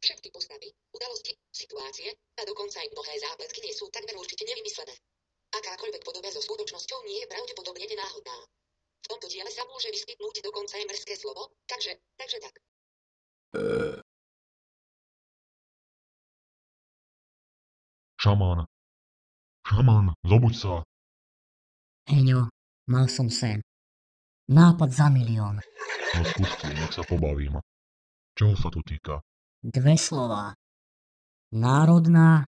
Všetky postavy, udalosti, situácie a dokonca aj mnohé zápletky nie sú takmer určite nevymyslené. Akákoľvek podoba so skutočnosťou nie je pravdepodobne nenáhodná. V tomto diele sa môže vyskytnúť dokonca aj mrzké slovo, takže tak. Šamán, zobuď sa. Heňo, mal som sen. Nápad za milión. No skúste, nech sa pobavím. Čoho sa tu týka? 2 slova. Národná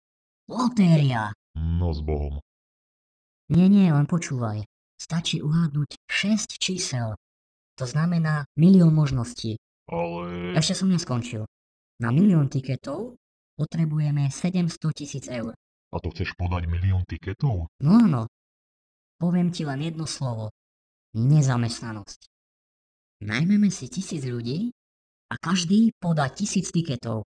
lotéria. No s Bohom. Nie, len počúvaj. Stačí uhádnuť 6 čísel. To znamená milión možností. Ale... Ešte som neskončil. Na milión tiketov potrebujeme 700 000 eur. A to chceš podať 1 000 000 tiketov? No áno. Poviem ti len jedno slovo. Nezamestnanosť. Najmeme si 1000 ľudí a každý podá 1000 tiketov.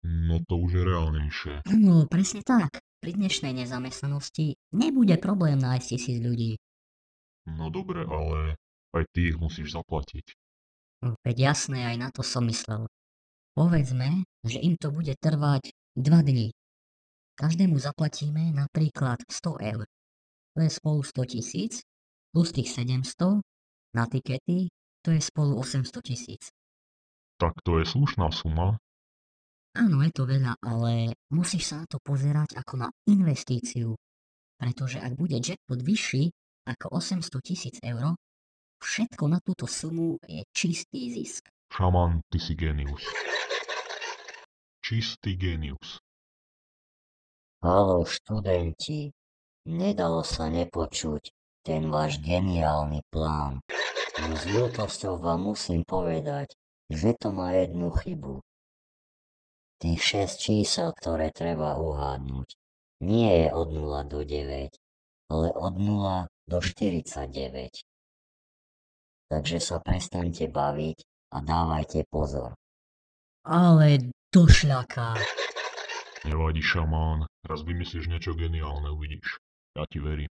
No to už je reálnejšie. Áno, presne tak. Pri dnešnej nezamestnanosti nebude problém nájsť 1000 ľudí. No dobre, ale aj ty ich musíš zaplatiť. Veď jasné, aj na to som myslel. Povedzme, že im to bude trvať 2 dni. Každému zaplatíme napríklad 100 eur. To je spolu 100 000, plus tých 700 na tikety, to je spolu 800 000. Tak to je slušná suma. Áno, je to veľa, ale musíš sa na to pozerať ako na investíciu. Pretože ak bude jackpot vyšší ako 800 000 eur, všetko na túto sumu je čistý zisk. Šaman, ty si génius. Čistý génius. Haló, študenti, nedalo sa nepočuť ten váš geniálny plán. No s ľútosťou vám musím povedať, že to má jednu chybu. Tých 6 čísel, ktoré treba uhádnuť, nie je od 0 do 9, ale od 0 do 49. Takže sa prestaňte baviť a dávajte pozor. Ale došľaká. Nevadí, šamán. Raz vymyslíš niečo geniálne, uvidíš. Ja ti verím.